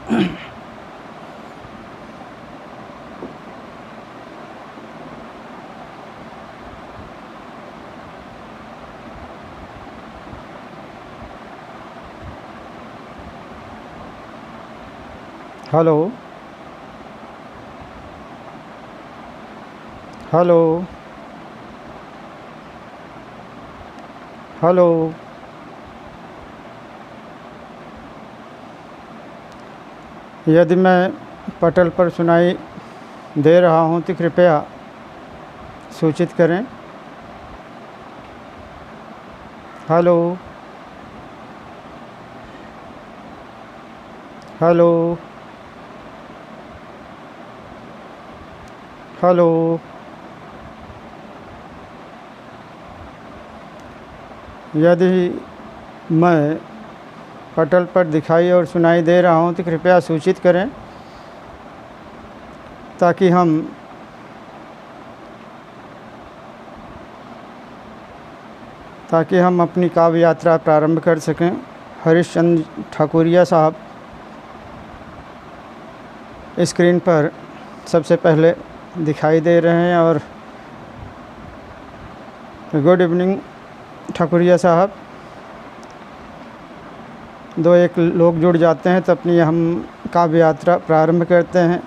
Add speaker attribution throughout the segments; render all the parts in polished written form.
Speaker 1: Hello hello hello. यदि मैं पटल पर सुनाई दे रहा हूं तो कृपया सूचित करें। Hello hello hello. यदि मैं पटल पर दिखाई और सुनाई दे रहा हूं तो कृपया सूचित करें ताकि हम अपनी काव्य यात्रा प्रारंभ कर सकें। हरीशचंद्र ठाकुरिया साहब स्क्रीन पर सबसे पहले दिखाई दे रहे हैं। और गुड इवनिंग ठाकुरिया साहब। दो एक लोग जुड़ जाते हैं तो अपनी हम काव्य यात्रा प्रारंभ करते हैं।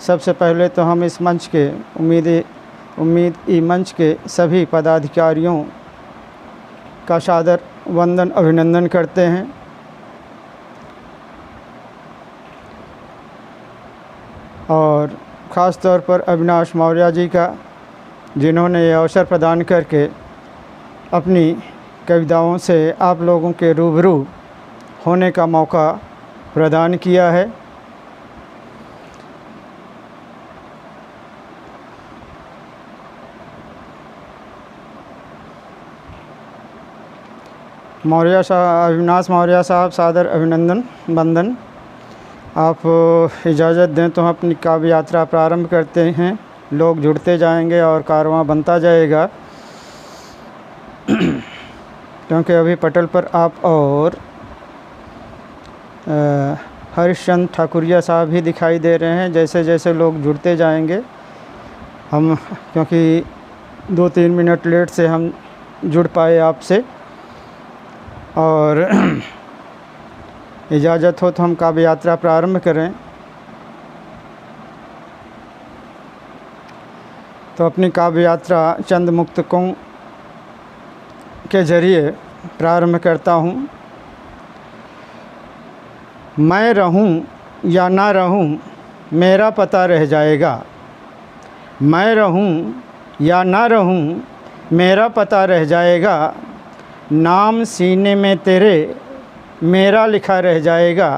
Speaker 1: सबसे पहले तो हम इस मंच के उम्मीद मंच के सभी पदाधिकारियों का सादर वंदन अभिनंदन करते हैं। और ख़ास तौर पर अविनाश मौर्य जी का, जिन्होंने ये अवसर प्रदान करके अपनी कविताओं से आप लोगों के रूबरू होने का मौका प्रदान किया है। अविनाश मौर्य साहब, सादर अभिनंदन वंदन। आप इजाज़त दें तो हम अपनी काव्य यात्रा प्रारंभ करते हैं। लोग जुड़ते जाएंगे और कारवां बनता जाएगा, क्योंकि अभी पटल पर आप और हरीशचंद्र ठाकुरिया साहब ही दिखाई दे रहे हैं। जैसे जैसे लोग जुड़ते जाएंगे हम, क्योंकि 2-3 मिनट लेट से हम जुड़ पाए आपसे, और इजाज़त हो तो हम काव्य यात्रा प्रारंभ करें। तो अपनी काव्य यात्रा चंद मुक्तकों के ज़रिए प्रारंभ करता हूँ। मैं रहूँ या ना रहूँ मेरा पता रह जाएगा। मैं रहूँ या ना रहूँ मेरा पता रह जाएगा। नाम सीने में तेरे मेरा लिखा रह जाएगा।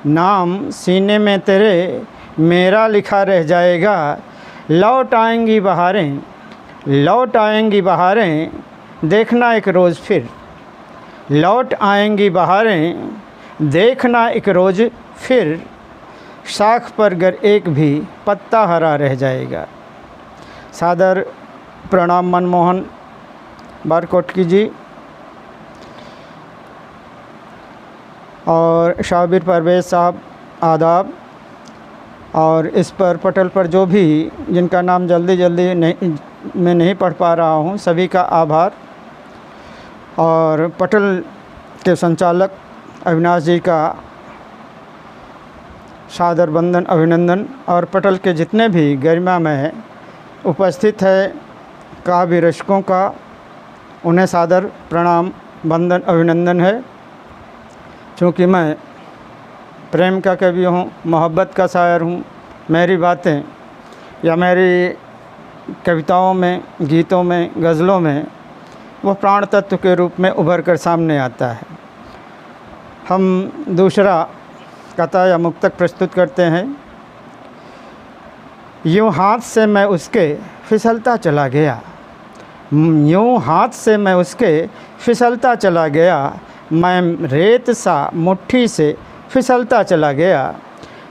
Speaker 1: नाम सीने में तेरे मेरा लिखा रह जाएगा। लौट आएंगी बहारें, लौट आएंगी बहारें, देखना एक रोज़ फिर। लौट आएंगी बहारें, देखना एक रोज़ फिर। शाख पर गर एक भी पत्ता हरा रह जाएगा। सादर प्रणाम मनमोहन बारकोटकी जी और शाबिर परवेज़ साहब, आदाब। और इस पर पटल पर जो भी जिनका नाम जल्दी मैं नहीं पढ़ पा रहा हूँ, सभी का आभार। और पटल के संचालक अविनाश जी का सादर वंदन अभिनंदन। और पटल के जितने भी गरिमा में उपस्थित है काव्य रसिकों का, उन्हें सादर प्रणाम वंदन अभिनंदन है। चूँकि मैं प्रेम का कवि हूँ, मोहब्बत का शायर हूँ, मेरी बातें या मेरी कविताओं में, गीतों में, गज़लों में वह प्राण तत्व के रूप में उभर कर सामने आता है। हम दूसरा कथा या मुक्तक प्रस्तुत करते हैं। यूँ हाथ से मैं उसके फिसलता चला गया। यूँ हाथ से मैं उसके फिसलता चला गया। मैं रेत सा मुट्ठी से फिसलता चला गया।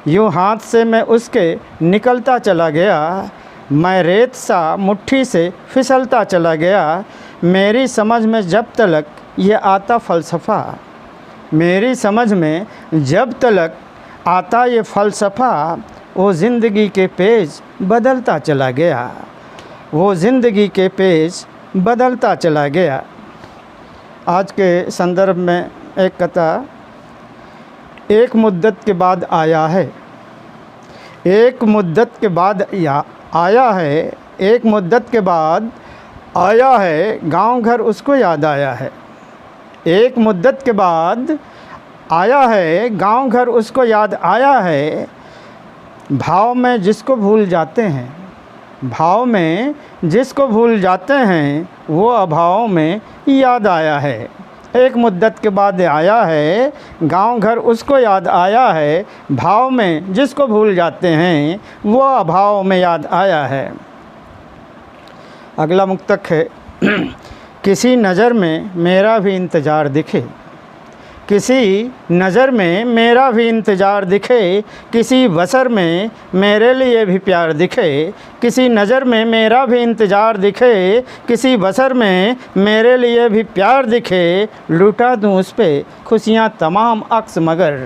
Speaker 1: यूँ हाथ से मैं उसके निकलता चला गया। मैं रेत सा मुट्ठी से फिसलता चला गया। मेरी समझ में जब तलक ये आता फ़लसफ़ा, मेरी समझ में जब तलक आता ये फ़लसफ़ा वो ज़िंदगी के पेज बदलता चला गया, वो ज़िंदगी के पेज बदलता चला गया। आज के संदर्भ में एक कथा एक मुद्दत के बाद आया है, एक मुद्दत के बाद आया है, एक मुद्दत के बाद आया है, गांव घर उसको याद आया है। एक मुद्दत के बाद आया है, गांव घर उसको याद आया है। भाव में जिसको भूल जाते हैं, भाव में जिसको भूल जाते हैं, वो अभाव में याद आया है। एक मुद्दत के बाद आया है, गांव घर उसको याद आया है। भाव में जिसको भूल जाते हैं, वो अभाव में याद आया है। अगला मुक्तक है किसी नज़र में मेरा भी इंतज़ार दिखे, किसी नज़र में मेरा भी इंतज़ार दिखे, किसी बसर में मेरे लिए भी प्यार दिखे, किसी नज़र में मेरा भी इंतज़ार दिखे, किसी बसर में मेरे लिए भी प्यार दिखे। लुटा दूँ उस पे खुशियाँ तमाम अक्स मगर,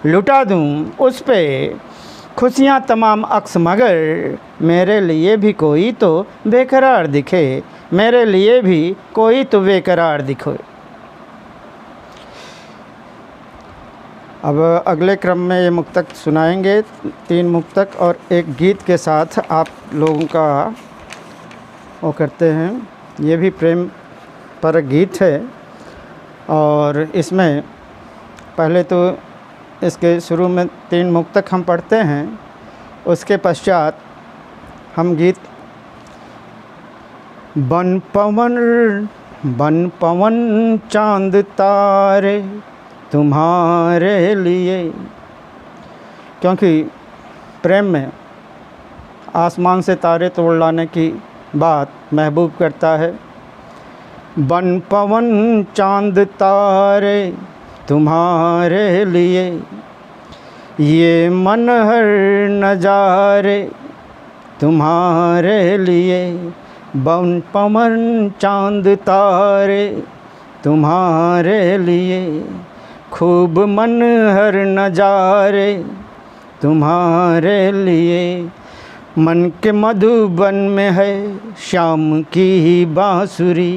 Speaker 1: लुटा दूँ उस पे खुशियाँ तमाम अक्स मगर, मेरे लिए भी कोई तो बेकरार दिखे, मेरे लिए भी कोई तो बेकरार दिखे। अब अगले क्रम में ये मुक्तक सुनाएंगे, 3 मुक्तक और एक गीत के साथ आप लोगों का वो करते हैं। ये भी प्रेम पर गीत है और इसमें पहले तो इसके शुरू में 3 मुक्तक हम पढ़ते हैं, उसके पश्चात हम गीत बन पवन चांद तारे तुम्हारे लिए, क्योंकि प्रेम में आसमान से तारे तोड़ लाने की बात महबूब करता है। बन पवन चांद तारे तुम्हारे लिए, ये मनहर नज़ारे तुम्हारे लिए। बन पवन चांद तारे तुम्हारे लिए, खूब मनहर नज़ारे तुम्हारे लिए। मन के मधुबन में है शाम की ही बांसुरी,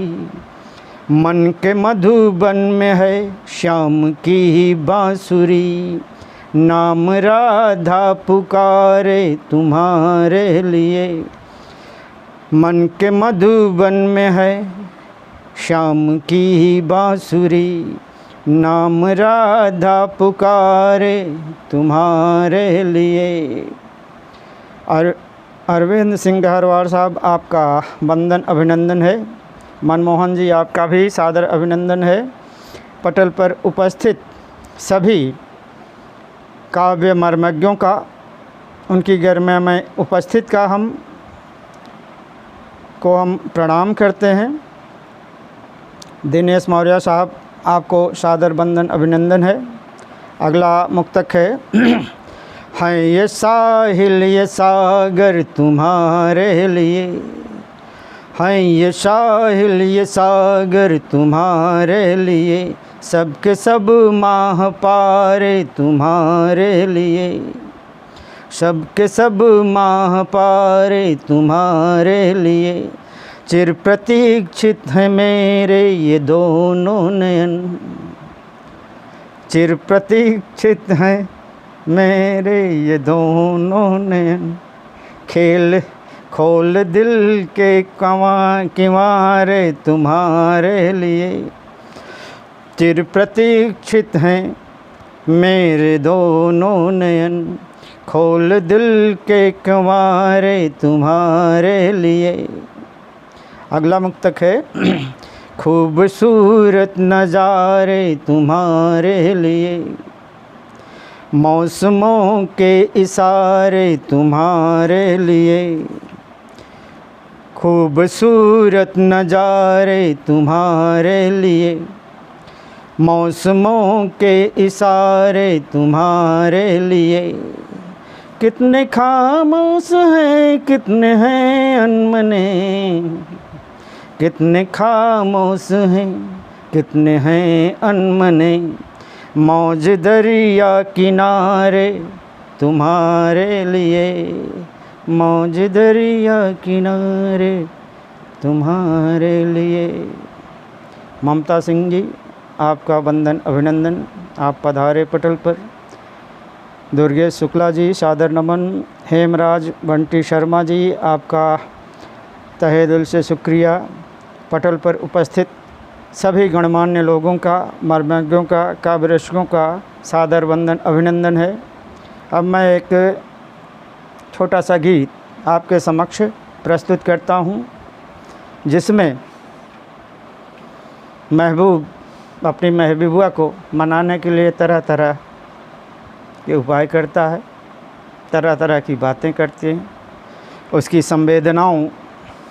Speaker 1: मन के मधुबन में है शाम की ही बांसुरी। नाम राधा पुकारे तुम्हारे लिए, मन के मधुबन में है शाम की ही बांसुरी। नाम राधा पुकारे तुम्हारे लिए। अरविंद सिंह गहरवार साहब, आपका वंदन अभिनंदन है। मनमोहन जी, आपका भी सादर अभिनंदन है। पटल पर उपस्थित सभी काव्य मर्मज्ञों का, उनकी गरिमा में उपस्थित का हम प्रणाम करते हैं। दिनेश मौर्य साहब, आपको सादर वंदन अभिनंदन है। अगला मुक्तक है हैं ये साहिल ये सागर तुम्हारे लिए, हैं ये साहिल ये सागर तुम्हारे लिए। सबके सब माह पारे तुम्हारे लिए, सबके सब माह पारे तुम्हारे लिए। चिर प्रतीक्षित हैं मेरे ये दोनों नयन, चिर प्रतीक्षित हैं मेरे ये दोनों नयन। खेल खोल दिल के किवारे तुम्हारे लिए, चिर प्रतीक्षित हैं मेरे दोनों नयन। खोल दिल के किवारे तुम्हारे लिए। अगला मुक्तक है खूबसूरत नज़ारे तुम्हारे लिए, मौसमों के इशारे तुम्हारे लिए। खूबसूरत नज़ारे तुम्हारे लिए, मौसमों के इशारे तुम्हारे लिए। कितने खामोश हैं कितने हैं अनमने, कितने खामोश हैं कितने हैं अनमने। मौज दरिया किनारे तुम्हारे लिए, मौज दरिया किनारे तुम्हारे लिए। ममता सिंह जी, आपका वंदन अभिनंदन, आप पधारे पटल पर। दुर्गेश शुक्ला जी, सादर नमन। हेमराज बंटी शर्मा जी, आपका तहे दिल से शुक्रिया। पटल पर उपस्थित सभी गणमान्य लोगों का, मर्मज्ञों का, काव्यरसिकों का सादर वंदन अभिनंदन है। अब मैं एक छोटा सा गीत आपके समक्ष प्रस्तुत करता हूँ, जिसमें महबूब अपनी महबूबा को मनाने के लिए तरह तरह के उपाय करता है, तरह तरह की बातें करते हैं। उसकी संवेदनाओं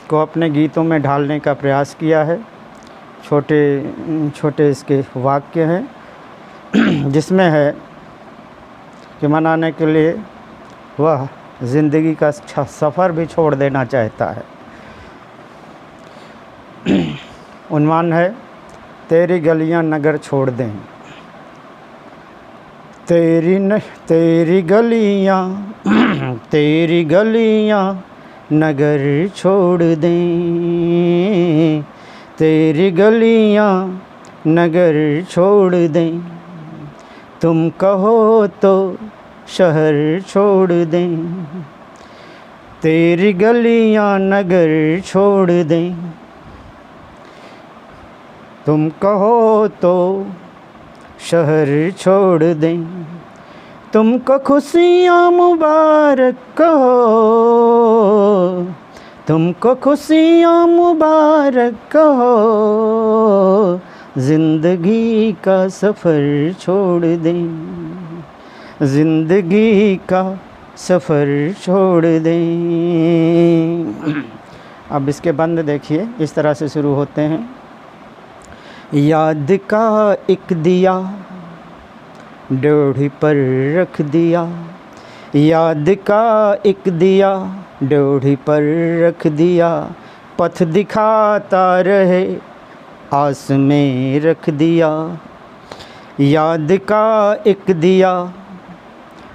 Speaker 1: को अपने गीतों में ढालने का प्रयास किया है। छोटे छोटे इसके वाक्य हैं, जिसमें है कि मनाने के लिए वह ज़िंदगी का सफ़र भी छोड़ देना चाहता है। उन्वान है, तेरी गलियां नगर छोड़ दें, तेरी गलियां तेरी गलियां नगर छोड़ दें, तेरी गलियां नगर छोड़ दें, तुम कहो तो शहर छोड़ दें, तेरी गलियां नगर छोड़ दें, तुम कहो तो शहर छोड़ दें, तुमको खुशियाँ मुबारक कहो, तुमको खुशियाँ मुबारक कहो, ज़िंदगी का सफ़र छोड़ दें, ज़िंदगी का सफ़र छोड़ दें। अब इसके बंद देखिए, इस तरह से शुरू होते हैं। याद का एक दिया ड्योढ़ी पर रख दिया, याद का एक दिया ड्योढ़ी पर रख दिया, पथ दिखाता रहे आस में रख दिया, याद का एक दिया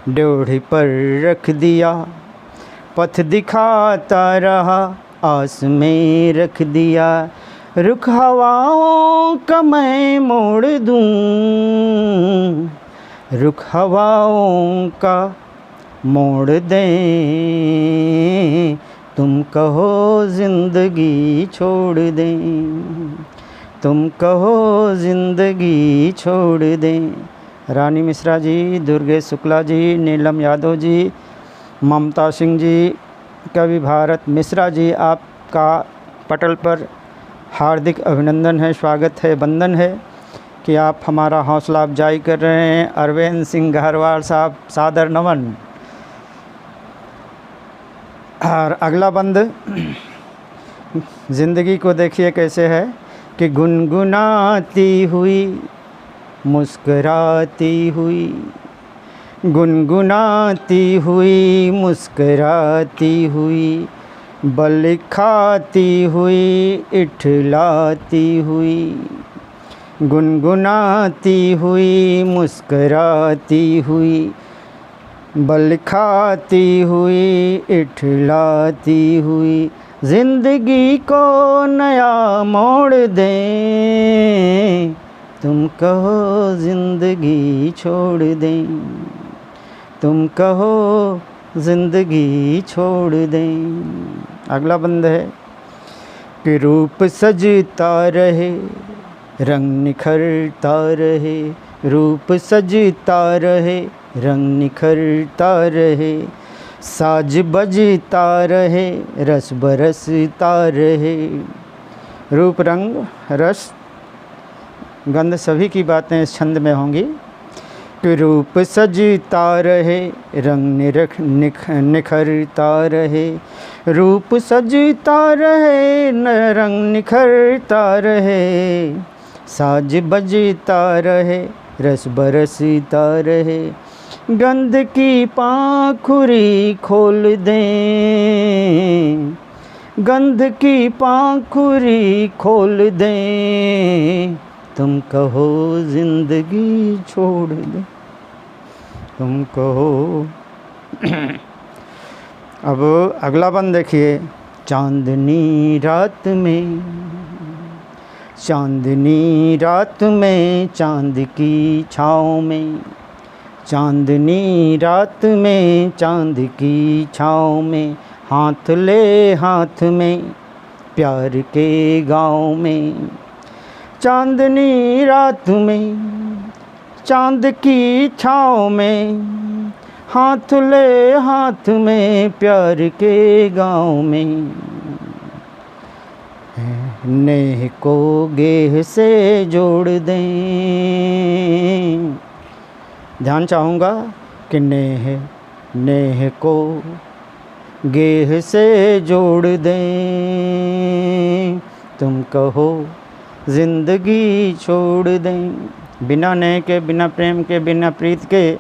Speaker 1: ड्योढ़ी पर रख दिया, पथ दिखाता रहा आस में रख दिया, रुख हवाओं का मैं मोड़ दूँ, रुख हवाओं का मोड़ दें, तुम कहो ज़िंदगी छोड़ दें, तुम कहो ज़िंदगी छोड़ दें। रानी मिश्रा जी, दुर्गेश शुक्ला जी, नीलम यादव जी, ममता सिंह जी, कवि भारत मिश्रा जी, आपका पटल पर हार्दिक अभिनंदन है, स्वागत है, वंदन है कि आप हमारा हौसला अफजाई कर रहे हैं। अरविंद सिंह गहरवाल साहब, सादर नमन। और अगला बंद ज़िंदगी को देखिए कैसे है कि गुनगुनाती हुई मुस्कराती हुई, गुनगुनाती हुई मुस्कराती हुई, बल खाती हुई इठलाती हुई, गुनगुनाती हुई मुस्कराती हुई, बल खाती हुई इठलाती हुई, ज़िंदगी को नया मोड़ दें, तुम कहो ज़िंदगी छोड़ दें, तुम कहो ज़िंदगी छोड़ दें। अगला बंद है कि रूप सजता रहे, रंग निखरता रहे, रूप सजता रहे, रंग निखरता रहे, साज बजता रहे, रस बरसता रहे। रूप, रंग, रस, गंध सभी की बातें इस छंद में होंगी कि रूप सजता रहे, रंग निखरता रहे, रूप सजता रहे, रंग निखरता रहे, साज बजता रहे, रस बरसता रहे, गंध की पाखुरी खोल दें, गंध की पाखुरी खोल दें, तुम कहो जिंदगी छोड़ दे, तुम कहो। अब अगला बंद देखिए। चांदनी रात में, चांदनी रात में, चांद की छाँव में, चांदनी रात में, चांद की छाँव में, हाथ ले हाथ में प्यार के गाँव में। चांदनी रात में, चांद की छाँव में, हाथ ले हाथ में प्यार के गाँव में। नेह को गेह से जोड़ दें। ध्यान चाहूँगा कि नेह, नेह को गेह से जोड़ दें, तुम कहो ज़िंदगी छोड़ दें। बिना नेह के, बिना प्रेम के, बिना प्रीत के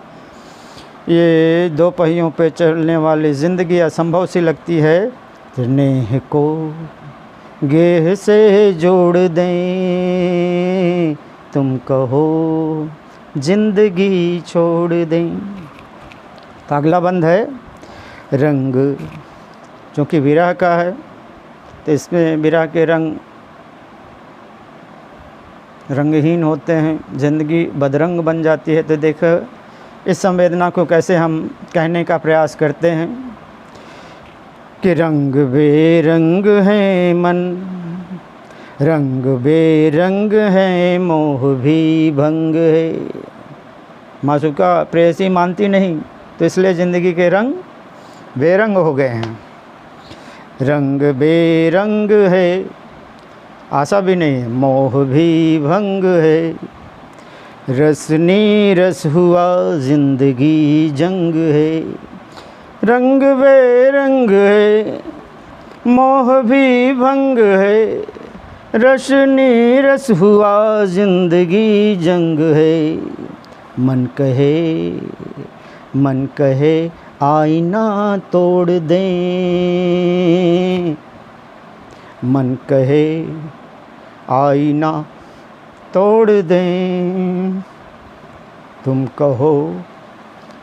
Speaker 1: ये दो पहियों पे चलने वाली ज़िंदगी असंभव सी लगती है। तो नेह को गेह से जोड़ दें, तुम कहो ज़िंदगी छोड़ दें। तो अगला बंद है रंग। चूँकि विरह का है तो इसमें विरह के रंग रंगहीन होते हैं, ज़िंदगी बदरंग बन जाती है। तो देखो इस संवेदना को कैसे हम कहने का प्रयास करते हैं कि रंग बेरंग है मन, रंग बेरंग है, मोह भी भंग है। मासूका प्रेयसी मानती नहीं, तो इसलिए ज़िंदगी के रंग बेरंग हो गए हैं। रंग बेरंग है, आशा भी नहीं है, मोह भी भंग है। रसनी रस हुआ ज़िंदगी जंग है। रंग बेरंग है, मोह भी भंग है। रसनी रस हुआ ज़िंदगी जंग है। मन कहे, मन कहे आईना तोड़ दें, मन कहे आईना तोड़ दें, तुम कहो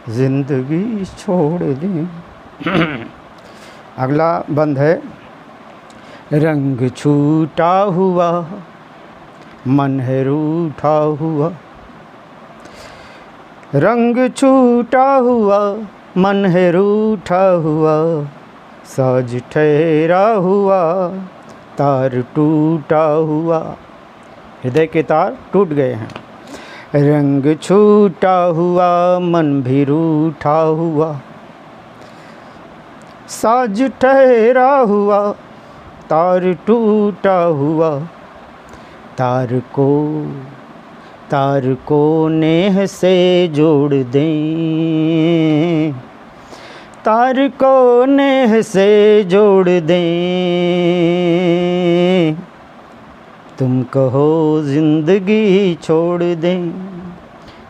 Speaker 1: ज़िंदगी छोड़ दें। अगला बंद है रंग छूटा हुआ, मन है रूठा हुआ। रंग छूटा हुआ, मन है रूठा हुआ। साज ठहरा हुआ, तार टूटा हुआ। हृदय के तार टूट गए हैं। रंग छूटा हुआ, मन भी रूठा हुआ। साज ठहरा हुआ, तार टूटा हुआ। तार को नेह से जोड़ दें, तार को नेह से जोड़ दें, तुम कहो ज़िंदगी छोड़ दें,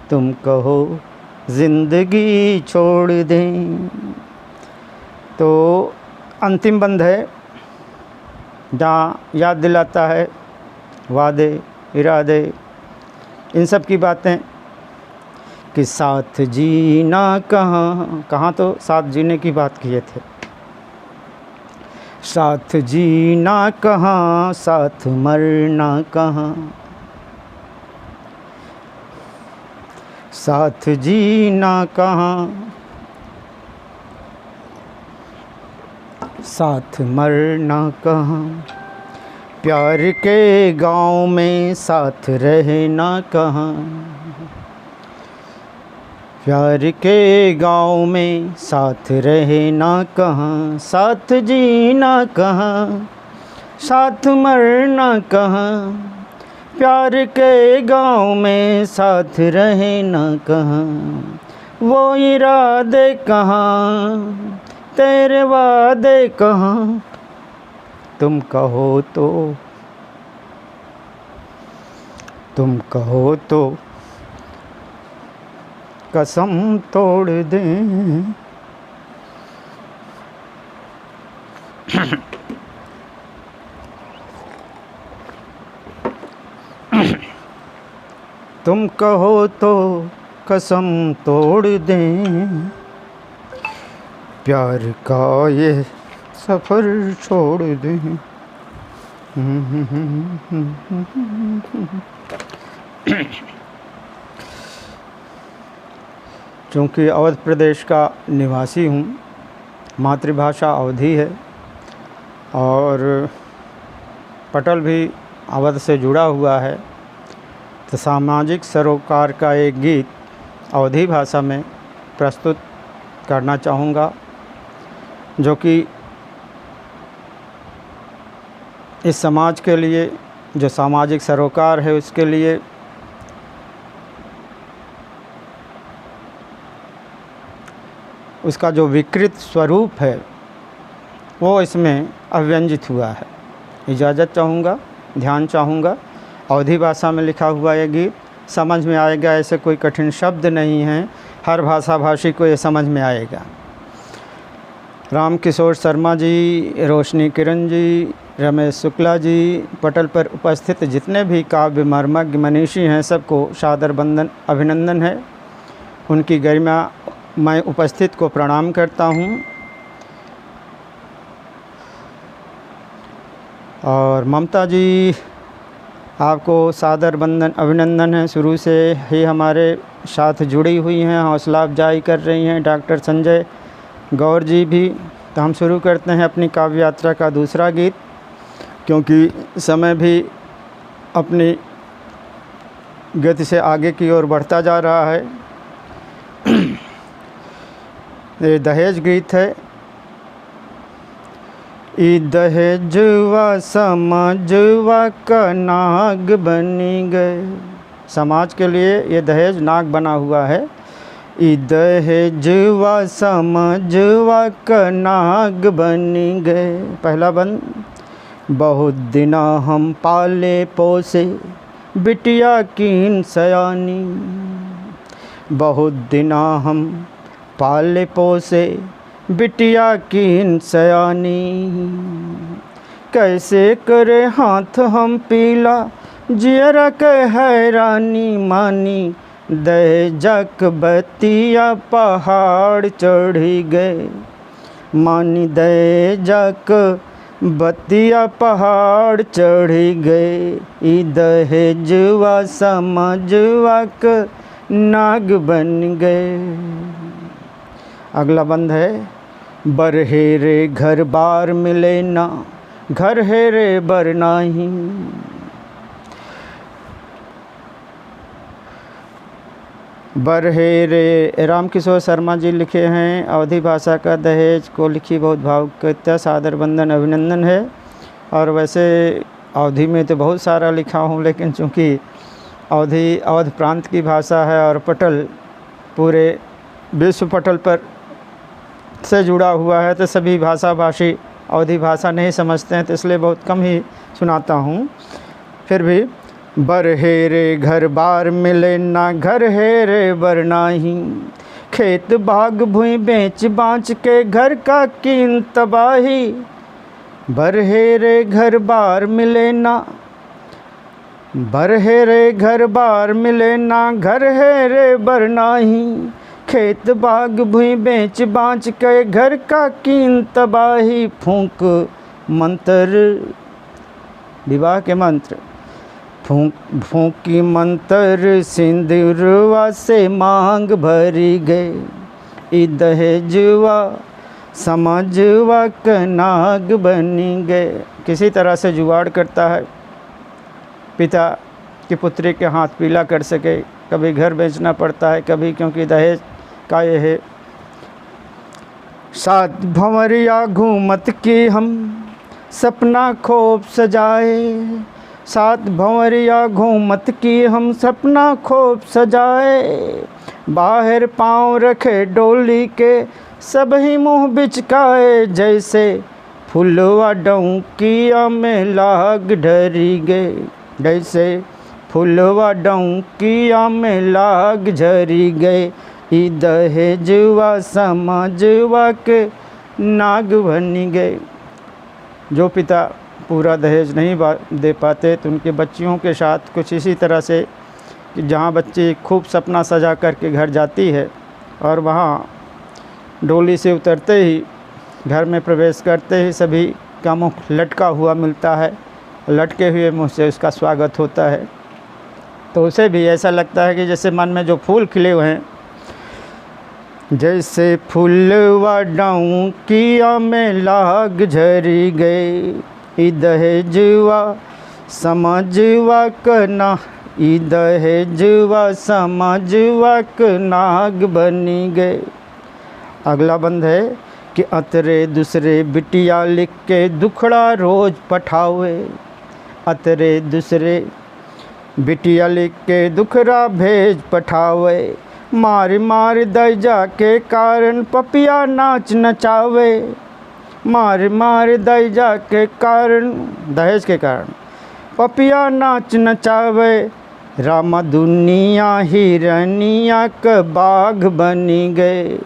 Speaker 1: तुम कहो ज़िंदगी छोड़ दें। तो अंतिम बंद है जहाँ याद दिलाता है वादे, इरादे, इन सब की बातें कि साथ जीना कहाँ, कहाँ तो साथ जीने की बात किए थे। साथ जीना कहाँ, साथ मरना कहाँ। साथ जीना कहाँ, साथ मरना कहाँ। प्यार के गाँव में साथ रहना कहाँ। प्यार के गाँव में साथ रहना कहाँ। साथ जीना कहाँ, साथ मरना कहाँ। प्यार के गाँव में साथ रहना कहाँ। वो इरादे कहाँ, तेरे वादे कहाँ। तुम कहो तो, तुम कहो तो कसम तोड़ दें। तुम कहो तो कसम तोड़ दें, प्यार का ये सफ़र छोड़ दें। चूँकि अवध प्रदेश का निवासी हूँ, मातृभाषा अवधी है और पटल भी अवध से जुड़ा हुआ है, तो सामाजिक सरोकार का एक गीत अवधी भाषा में प्रस्तुत करना चाहूँगा, जो कि इस समाज के लिए, जो सामाजिक सरोकार है उसके लिए उसका जो विकृत स्वरूप है वो इसमें अव्यंजित हुआ है। इजाज़त चाहूँगा, ध्यान चाहूँगा। अवधी भाषा में लिखा हुआ ये गीत समझ में आएगा, ऐसे कोई कठिन शब्द नहीं हैं, हर भाषा भाषी को ये समझ में आएगा। राम किशोर शर्मा जी, रोशनी किरण जी, रमेश शुक्ला जी, पटल पर उपस्थित जितने भी काव्य मर्मज्ञ मनीषी हैं, सबको सादर वंदन अभिनंदन है। उनकी गरिमा मैं उपस्थित को प्रणाम करता हूँ। और ममता जी, आपको सादर वंदन अभिनंदन है, शुरू से ही हमारे साथ जुड़ी हुई हैं, हौसला अफजाई कर रही हैं। डॉक्टर संजय गौर जी भी। तो हम शुरू करते हैं अपनी काव्य यात्रा का दूसरा गीत, क्योंकि समय भी अपनी गति से आगे की ओर बढ़ता जा रहा है। ये दहेज गीत है। ई दहेजवा समाजवा का नाग बनी गए। समाज के लिए ये दहेज नाग बना हुआ है। ई दहेजवा समाजवा का नाग बनी गए। पहला बंद। बहुत दिना हम पाले पोसे बिटिया कीन सयानी। बहुत दिना हम पाले पोसे बिटिया कीन सयानी। कैसे करे हाथ हम पीला जियरा के हैरानी मानी। दहेजक बतिया पहाड़ चढ़ी गए मानी। दहेजक बतिया पहाड़ चढ़ी गए। ई दहेजवा समझवा क नाग बन गए। अगला बंद है। बरहेरे घर बार मिले ना, घर हेरे बर नाही। बरहेरे राम किशोर शर्मा जी लिखे हैं। अवधी भाषा का दहेज को लिखी बहुत भावुकता, सादर वंदन अभिनंदन है। और वैसे अवधी में तो बहुत सारा लिखा हूँ, लेकिन चूँकि अवधी अवध प्रांत की भाषा है और पटल पूरे विश्व पटल पर से जुड़ा हुआ है, तो सभी भाषा भाषी अवधी भाषा नहीं समझते हैं, तो इसलिए बहुत कम ही सुनाता हूँ। फिर भी बरहेरे घर बार मिले ना, घर हेरे बर नाही। खेत बाग भुई बेच बाँच के घर का कीन तबाही। बरहेरे घर बार मिले ना, बरहेरे घर बार मिले ना, घर हेरे बर नाही। खेत बाग भुई बेच बाँच के घर का कीन तबाही। फूंक मंत्र, विवाह के मंत्र। फूंकी मंत्र सिंदूरवा से मांग भरी गए। ई दहेजवा समझवा क नाग बनी गए। किसी तरह से जुगाड़ करता है पिता की पुत्री के हाथ पीला कर सके। कभी घर बेचना पड़ता है, कभी क्योंकि दहेज का ये है। सात भंवरिया घूमत की हम सपना खूब सजाए। सात भंवरिया घूमत की हम सपना खूब सजाए। बाहर पाँव रखे डोली के सब ही मुँह बिचकाए। जैसे फुलवा डौकिया में लाग ढरी गए। जैसे फुलवा डौकिया में लाग झरी गए। ई दहेजवा समझवा के नाग बनी गए। जो पिता पूरा दहेज नहीं दे पाते, तो उनके बच्चियों के साथ कुछ इसी तरह से कि जहाँ बच्ची खूब सपना सजा करके घर जाती है और वहाँ डोली से उतरते ही, घर में प्रवेश करते ही सभी का मुख लटका हुआ मिलता है, लटके हुए मुँह से उसका स्वागत होता है। तो उसे भी ऐसा लगता है कि जैसे मन में जो फूल खिले हुए हैं, जैसे फूलवा डाऊं किया में लाग झरी गए, दहेजवा समझवा कना, दहेजवा समझवा नाग बनी गए। अगला बंद है कि अतरे दूसरे बिटिया लिख के दुखड़ा रोज पठावे, अतरे दूसरे बिटिया लिख के दुखड़ा भेज पठावे, मार मार दहेजा के कारण पपिया नाच नचावे, मार मार दहेजा के कारण, दहेज के कारण पपिया नाच नचावे, रामा दुनिया हिरनिया क बाघ बनी गए,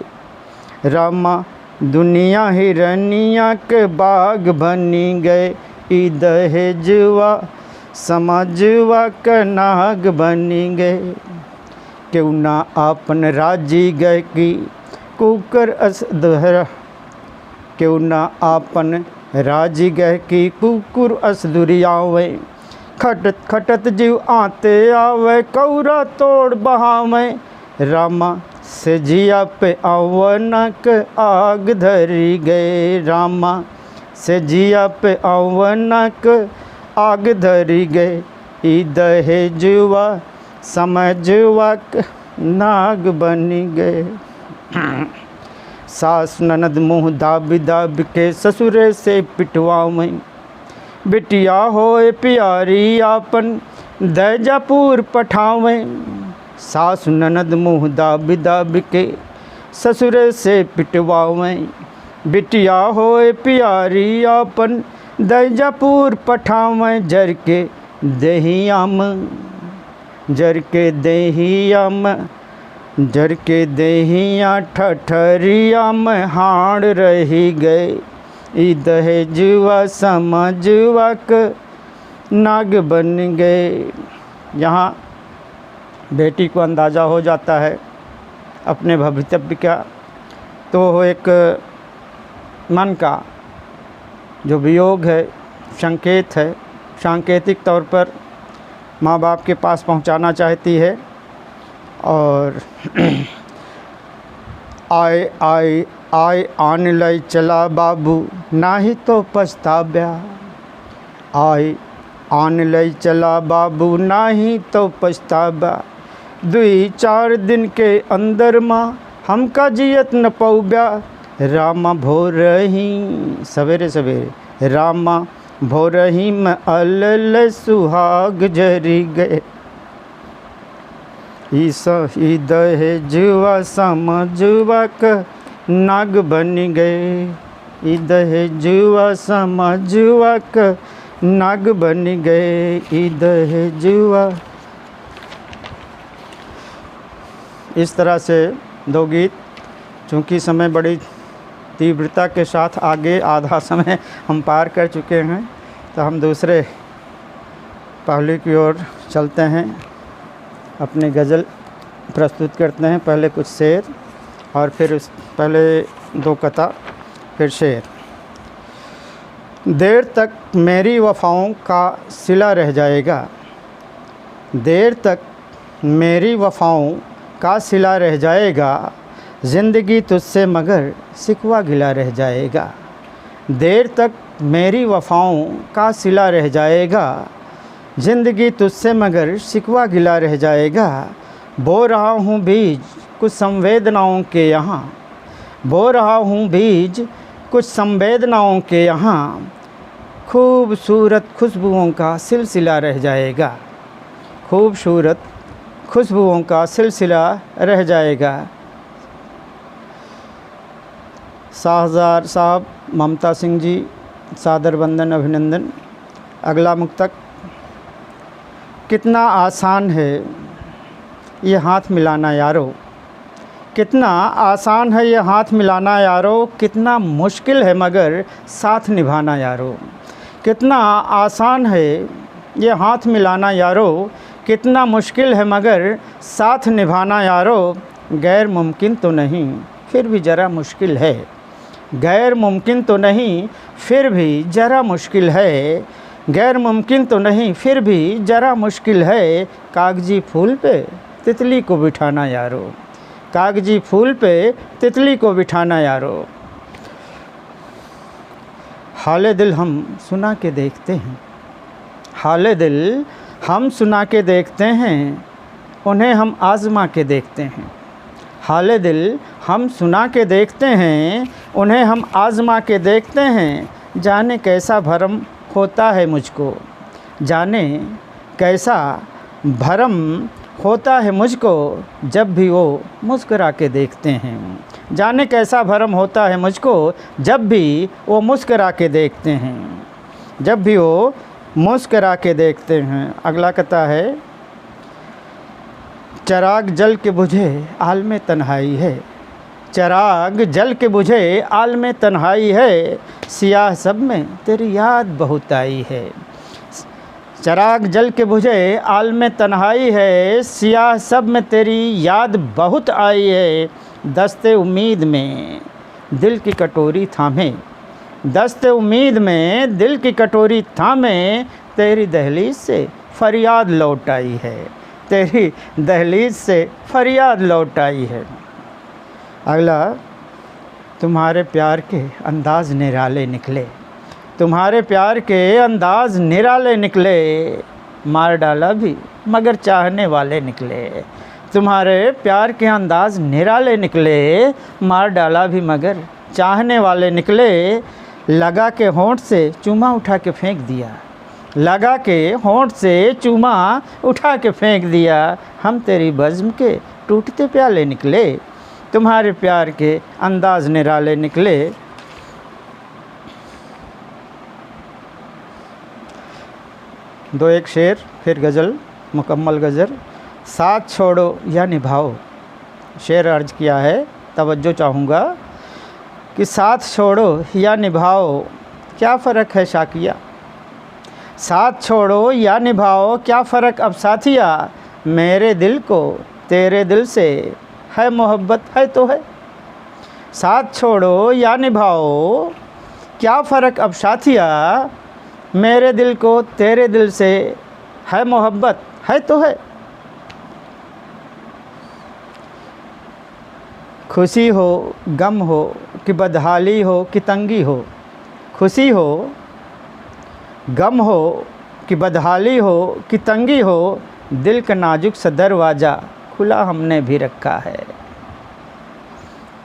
Speaker 1: रामा दुनिया हिरनिया के बाघ बनी गए, दहेजवा समझवा क नाग बनी गए। क्यों ना आपन राजी गए कि कुकर अस दोहरा, क्यों ना आपन राजी गए कि कुकुर अस दुरियावे, खटत खटत जीव आते आवे कौरा तोड़ बहावे, रामा से जिया पे अवनक आग धरी गए, रामा से जिया पे अवनक आग धरी गए, दहेजवा समझवा नाग बनी गए। सास ननद मुँह दाब दाब के ससुरे से पिटवावे, बिटिया होए प्यारी आपन दहेजापुर पठावे, सास ननद मुँह दाब दाब के ससुरे से पिटवावे, बिटिया होए प्यारी आपन दहेजापुर पठावे, जर के दहियाम, जर के दहियाम, जर के दहिया ठठरिया में हाड़ रही गए, दहेजवा समझवा क नाग बन गए। यहाँ बेटी को अंदाज़ा हो जाता है अपने भवितव्य का, तो एक मन का जो वियोग है, संकेत है, सांकेतिक तौर पर माँ बाप के पास पहुँचाना चाहती है। और आए आए आए आन लय चला बाबू नाही तो पछताव्या, आए आन लय चला बाबू नाही तो पछताव्या, 2-4 दिन के अंदर माँ हमका जियत न पौब्या, रामा भोरही सवेरे सवेरे, रामा भोरही में अलल सुहाग झरी गए, ई दहेजवा समझवा क नाग बन गए, ई दहेजवा समझवा क नाग बन गए, ई दहेजवा। इस तरह से 2 गीत, चूँकि समय बड़ी तीव्रता के साथ आगे आधा समय हम पार कर चुके हैं, तो हम दूसरे पहलू की ओर चलते हैं, अपनी गज़ल प्रस्तुत करते हैं। पहले कुछ शेर और फिर पहले 2 कथा फिर शेर। देर तक मेरी वफ़ाओं का सिला रह जाएगा, देर तक मेरी वफ़ाओं का सिला रह जाएगा, ज़िंदगी तुझसे मगर शिकवा गिला रह जाएगा, देर तक मेरी वफ़ाओं का सिला रह जाएगा, ज़िंदगी तुझसे मगर शिकवा गिला रह जाएगा, बो रहा हूँ बीज कुछ संवेदनाओं के यहाँ, बो रहा हूँ बीज कुछ संवेदनाओं के यहाँ, खूबसूरत खुशबुओं का सिलसिला रह जाएगा, खूबसूरत खुशबुओं का सिलसिला रह जाएगा। शाहजार साहब, ममता सिंह जी, सादर वंदन अभिनंदन। अगला मुक्तक। कितना आसान है ये हाथ मिलाना यारो, कितना आसान है ये हाथ मिलाना यारो, कितना मुश्किल है मगर साथ निभाना यारो, कितना आसान है ये हाथ मिलाना यारो, कितना मुश्किल है मगर साथ निभाना यारो, गैर मुमकिन तो नहीं फिर भी ज़रा मुश्किल है। गैर मुमकिन तो नहीं फिर भी ज़रा मुश्किल है, गैर मुमकिन तो नहीं फिर भी ज़रा मुश्किल है। कागजी फूल पे तितली को बिठाना यारो, कागजी फूल पे तितली को बिठाना यारो। हाले दिल हम सुना के देखते हैं, हाले दिल हम सुना के देखते हैं, उन्हें हम आज़मा के देखते हैं। हाले दिल हम सुना के देखते हैं, उन्हें हम आज़मा के देखते हैं। जाने कैसा भरम होता है मुझको, जाने कैसा भरम होता है मुझको, जब भी वो मुस्करा के देखते हैं। जाने कैसा भरम होता है मुझको, जब भी वो मुस्करा के देखते हैं, जब भी वो मुस्करा के देखते हैं। अगला कथा है, चराग जल के बुझे आलम तन्हाई है, चराग जल के बुझे आलम तन्हाई है। सियाह सब में तेरी याद बहुत आई है, चराग जल के बुझे आलम तन्हाई है। सियाह सब में तेरी याद बहुत आई है। दस्ते उम्मीद में दिल की कटोरी थामे, दस्ते उम्मीद में दिल की कटोरी थामे, तेरी दहलीज से फरियाद लौट आई है, तेरी दहलीज से फरियाद लौट आई है। अगला, तुम्हारे प्यार के अंदाज़ निराले निकले, तुम्हारे प्यार के अंदाज़ निराले निकले। मार डाला भी मगर चाहने वाले निकले, तुम्हारे प्यार के अंदाज़ निराले निकले। मार डाला भी मगर चाहने वाले निकले। लगा के होंठ से चूमा उठा के फेंक दिया, लगा के होंठ से चूमा उठा के फेंक दिया। हम तेरी बज़्म के टूटते प्याले निकले, तुम्हारे प्यार के अंदाज निराले निकले। दो एक शेर फिर गज़ल, मुकम्मल गज़ल। साथ छोड़ो या निभाओ, शेर अर्ज किया है, तवज्जो चाहूँगा कि साथ छोड़ो या निभाओ क्या फ़र्क है शाकिया, साथ छोड़ो या निभाओ क्या फ़र्क अब साथिया। मेरे दिल को तेरे दिल से है मोहब्बत है तो है, साथ छोड़ो या निभाओ क्या फ़र्क अब साथिया। मेरे दिल को तेरे दिल से है मोहब्बत है तो है। खुशी हो गम हो कि बदहाली हो कि तंगी हो, खुशी हो गम हो कि बदहाली हो कि तंगी हो, दिल का नाजुक सा दरवाज़ा खुला हमने भी रखा है,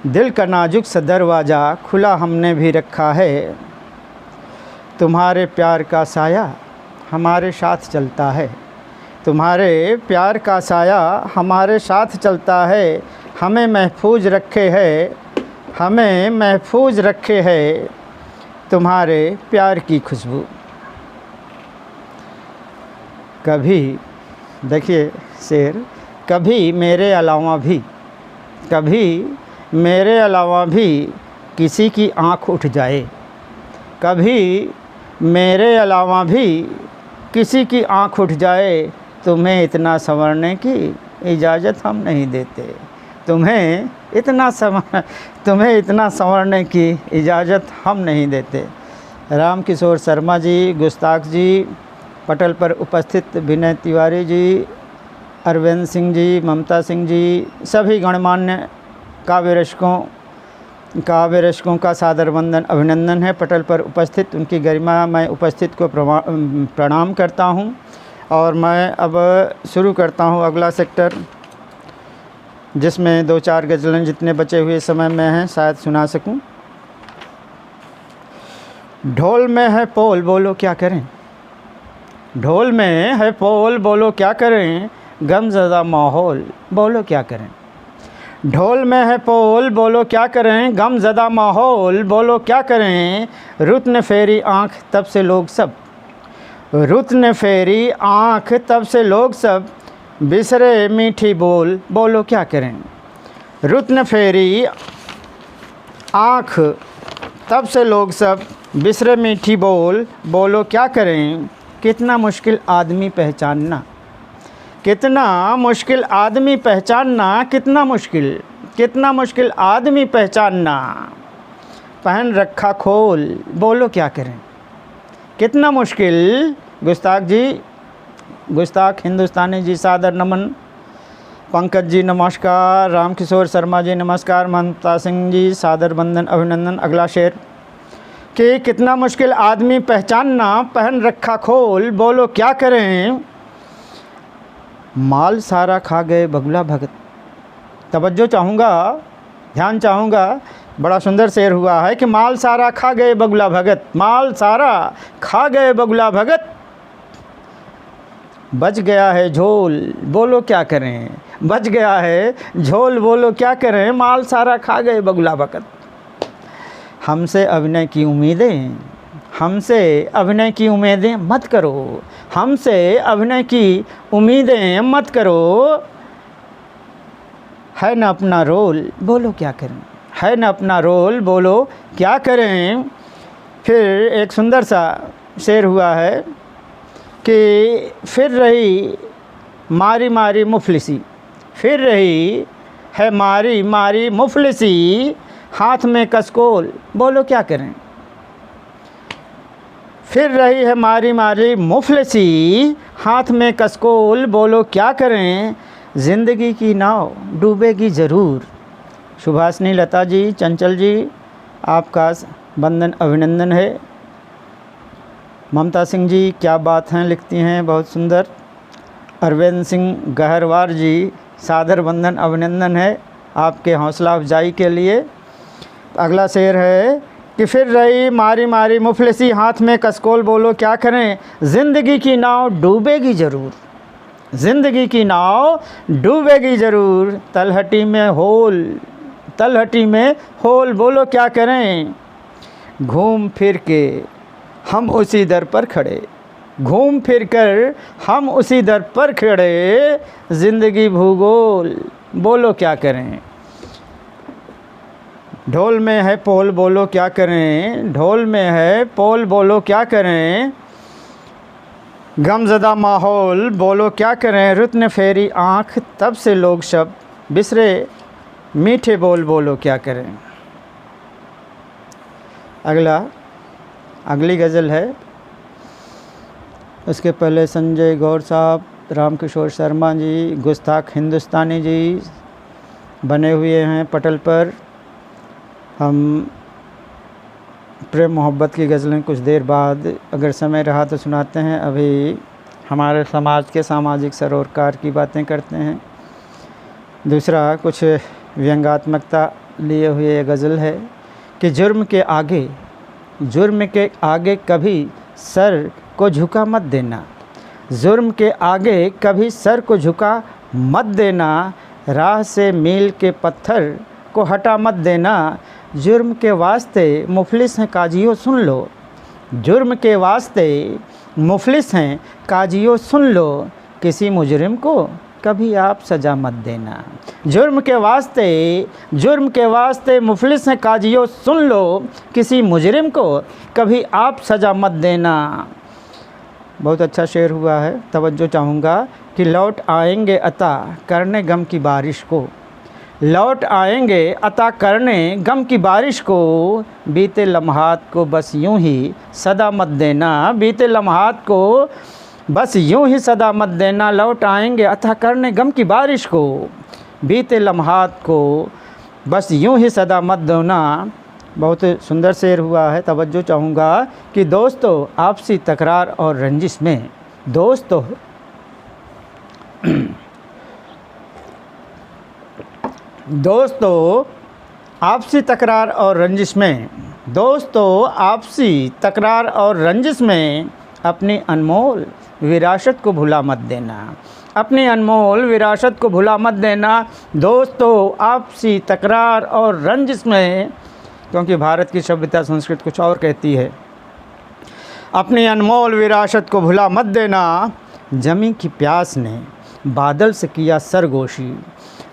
Speaker 1: दिल का नाजुक सा दरवाज़ा खुला हमने भी रखा है। तुम्हारे प्यार का साया हमारे साथ चलता है, तुम्हारे प्यार का साया हमारे साथ चलता है। हमें महफूज रखे है, हमें महफूज रखे है तुम्हारे प्यार की खुशबू। कभी देखिए शेर, कभी मेरे अलावा भी, कभी मेरे अलावा भी किसी की आँख उठ जाए, कभी मेरे अलावा भी किसी की आँख उठ जाए। तुम्हें इतना संवरने की इजाज़त हम नहीं देते, तुम्हें इतना संवरने की इजाज़त हम नहीं देते। राम किशोर शर्मा जी, गुस्ताख जी, पटल पर उपस्थित विनय तिवारी जी, अरविंद सिंह जी, ममता सिंह जी, सभी गणमान्य काव्य रसिकों का सादर वंदन अभिनंदन है। पटल पर उपस्थित उनकी गरिमा मैं उपस्थित को प्रणाम करता हूं। और मैं अब शुरू करता हूं अगला सेक्टर, जिसमें 2-4 गज़लें जितने बचे हुए समय में हैं शायद सुना सकूं। ढोल में है पोल बोलो क्या करें, ढोल में है पोल बोलो क्या करें, गमज़दा माहौल बोलो क्या करें। ढोल में है पोल बोलो क्या करें, गमज़दा माहौल बोलो क्या करें। रुत ने फेरी आँख तब से लोग सब, रुत ने फेरी आँख तब से लोग सब, बिसरे मीठी बोल बोलो क्या करें। रुत ने फेरी आँख तब से लोग सब, बिसरे मीठी बोल बोलो क्या करें। कितना मुश्किल आदमी पहचानना, कितना मुश्किल आदमी पहचानना, कितना मुश्किल आदमी पहचानना। पहन रखा खोल, बोलो क्या करें। कितना मुश्किल। गुस्ताख हिंदुस्तानी जी सादर नमन। पंकज जी नमस्कार। रामकिशोर शर्मा जी नमस्कार। ममता सिंह जी सादर वंदन अभिनंदन। अगला शेर कि कितना मुश्किल आदमी पहचानना, पहन रखा खोल, बोलो क्या करें। माल सारा खा गए बगुला भगत। तवज्जो चाहूँगा, ध्यान चाहूँगा। बड़ा सुंदर शेर हुआ है कि माल सारा खा गए बगुला भगत, माल सारा खा गए बगुला भगत। बच गया है झोल, बोलो क्या करें। बच गया है झोल, बोलो क्या करें। माल सारा खा गए बगुला भगत। हमसे अभिनय की उम्मीदें, हमसे अभिनय की उम्मीदें मत करो। हमसे अभिनय की उम्मीदें मत करो। है न अपना रोल, बोलो क्या करें। है न अपना रोल, बोलो क्या करें। फिर एक सुंदर सा शेर हुआ है कि फिर रही मारी मारी मुफलिसी, फिर रही है मारी मारी मुफलिसी, हाथ में कसकोल, बोलो क्या करें। फिर रही है मारी मारी मुफलिसी, हाथ में कसकोल, बोलो क्या करें। ज़िंदगी की नाव डूबेगी ज़रूर। सुभाषनी लता जी, चंचल जी, आपका वंदन अभिनंदन है। ममता सिंह जी क्या बात हैं, लिखती हैं, बहुत सुंदर। अरविंद सिंह गहरवार जी सादर वंदन अभिनंदन है आपके हौसला अफजाई के लिए। अगला शेर है कि फिर रही मारी मारी मुफलिसी, हाथ में कसकोल, बोलो क्या करें। ज़िंदगी की नाव डूबेगी ज़रूर, ज़िंदगी की नाव डूबेगी ज़रूर। तलहटी में होल, तलहटी में होल, बोलो क्या करें। घूम फिर के हम उसी दर पर खड़े, घूम फिर कर हम उसी दर पर खड़े। ज़िंदगी भूगोल, बोलो क्या करें। ढोल में है पोल, बोलो क्या करें। ढोल में है पोल, बोलो क्या करें। गमज़दा माहौल, बोलो क्या करें। रुत ने फेरी आँख, तब से लोग शब्द बिसरे मीठे बोल, बोलो क्या करें। अगली गज़ल है। उसके पहले संजय गौर साहब, रामकिशोर शर्मा जी, गुस्ताख हिंदुस्तानी जी बने हुए हैं पटल पर। हम प्रेम मोहब्बत की गज़लें कुछ देर बाद अगर समय रहा तो सुनाते हैं। अभी हमारे समाज के सामाजिक सरोकार की बातें करते हैं। दूसरा कुछ व्यंग्यात्मकता लिए हुए गज़ल है कि जुर्म के आगे कभी सर को झुका मत देना। जुर्म के आगे कभी सर को झुका मत देना। राह से मील के पत्थर को हटा मत देना। जुर्म के वास्ते मुफलिस हैं काजियो सुन लो। जुर्म के वास्ते मुफलिस हैं काजियो सुन लो। किसी मुजरिम को कभी आप सज़ा मत देना। जुर्म के वास्ते मुफलिस हैं काजियो सुन लो। किसी मुजरिम को कभी आप सज़ा मत देना। बहुत अच्छा शेर हुआ है। तवज्जो चाहूँगा कि लौट आएंगे अता करने गम की बारिश को। लौट आएंगे अता करने गम की बारिश को। बीते लम्हात को बस यूं ही सदा मत देना। बीते लम्हात को बस यूं ही सदा मत देना। लौट आएंगे अता करने गम की बारिश को। बीते लम्हात को बस यूं ही सदा मत देना। बहुत सुंदर शेर हुआ है। तवज्जो चाहूँगा कि दोस्तों आपसी तकरार और रंजिश में, दोस्तों आपसी तकरार और रंजिश में, दोस्तों आपसी तकरार और रंजिश में अपनी अनमोल विरासत को भुला मत देना। अपनी अनमोल विरासत को भुला मत देना। दोस्तों आपसी तकरार और रंजिश में, क्योंकि भारत की सभ्यता संस्कृति कुछ और कहती है। अपनी अनमोल विरासत को भुला मत देना। ज़मीं की प्यास ने बादल से किया सरगोशी।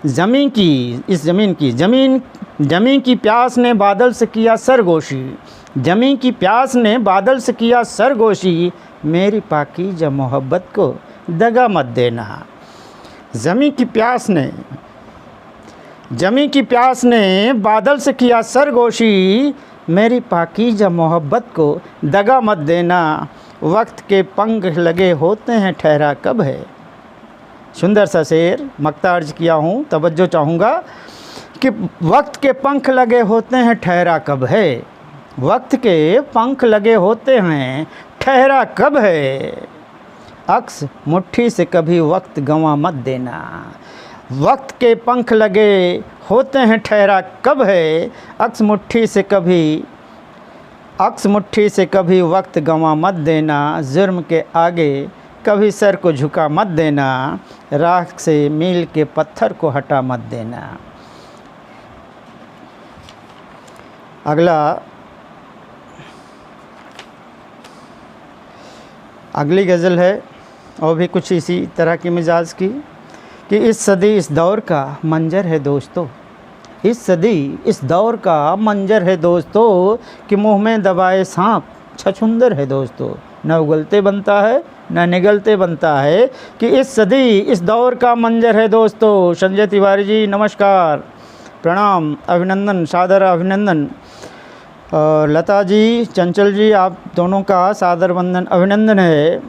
Speaker 1: ज़मीं की प्यास ने बादल से किया सरगोशी। ज़मीं की प्यास ने बादल से किया सरगोशी। मेरी पाकीज़ा मोहब्बत को दगा मत देना। जमी की प्यास ने बादल से किया सरगोशी, मेरी पाकीज़ा मोहब्बत को दगा मत देना, वक्त के पंख लगे होते हैं ठहरा कब है। सुंदर सा शेर मक्ता अर्ज किया हूँ, तवज्जो चाहूँगा कि वक्त के पंख लगे होते हैं ठहरा कब है, वक्त के पंख लगे होते हैं ठहरा कब है, अक्स मुट्ठी से कभी वक्त गंवा मत देना, वक्त के पंख लगे होते हैं ठहरा कब है, अक्स मुट्ठी से कभी वक्त गंवा मत देना, जुर्म के आगे कभी सर को झुका मत देना, राख से मील के पत्थर को हटा मत देना। अगली गज़ल है और भी कुछ इसी तरह की मिजाज की कि इस सदी इस दौर का मंजर है दोस्तों, इस सदी इस दौर का मंजर है दोस्तों, कि मुंह में दबाए सांप छछुंदर है दोस्तों, न उगलते बनता है न निगलते बनता है, कि इस सदी इस दौर का मंजर है दोस्तों। संजय तिवारी जी नमस्कार, प्रणाम, अभिनंदन, सादर अभिनंदन। और लता जी, चंचल जी, आप दोनों का सादर वंदन अभिनंदन है।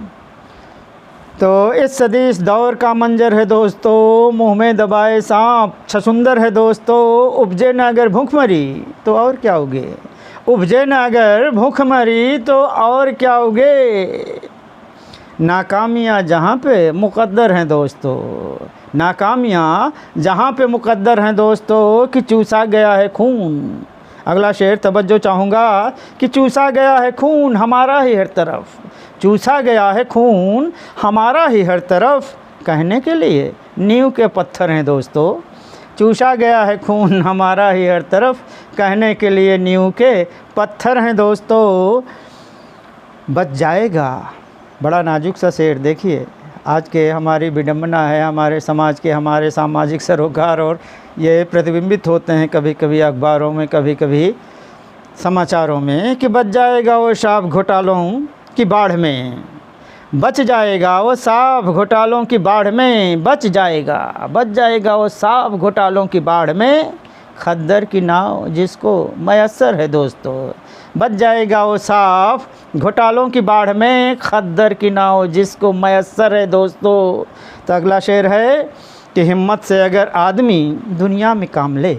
Speaker 1: तो इस सदी इस दौर का मंजर है दोस्तों, मुंह में दबाए सांप छछुंदर है दोस्तों, उपजे न अगर भूखमरी तो और क्या उगे, उपजे न अगर भूखमरी तो और क्या उगे, नाकामियाँ जहाँ पे मुक़द्दर हैं दोस्तों, नाकामियाँ जहाँ पे मुक़द्दर हैं दोस्तों, कि चूसा गया है खून। अगला शेर तवज्जो चाहूँगा कि चूसा गया है खून हमारा ही हर तरफ, चूसा गया है खून हमारा ही हर तरफ, कहने के लिए नींव के पत्थर हैं दोस्तों, चूसा गया है खून हमारा ही हर तरफ, कहने के लिए नींव के पत्थर हैं दोस्तों, बच जाएगा। बड़ा नाजुक सा शेर, देखिए आज के हमारी विडंबना है, हमारे समाज के हमारे सामाजिक सरोकार, और ये प्रतिबिंबित होते हैं कभी कभी अखबारों में, कभी कभी समाचारों में, कि बच जाएगा वो सांप घोटालों की बाढ़ में, बच जाएगा वो सांप घोटालों की बाढ़ में, बच जाएगा वो सांप घोटालों की बाढ़ में, खद्दर की नाव जिसको मयस्सर है दोस्तों, बच जाएगा वो सांप घोटालों की बाढ़ में, खद्दर की नाव जिसको मयस्सर है दोस्तों। तो अगला शेर है कि हिम्मत से अगर आदमी दुनिया में काम ले,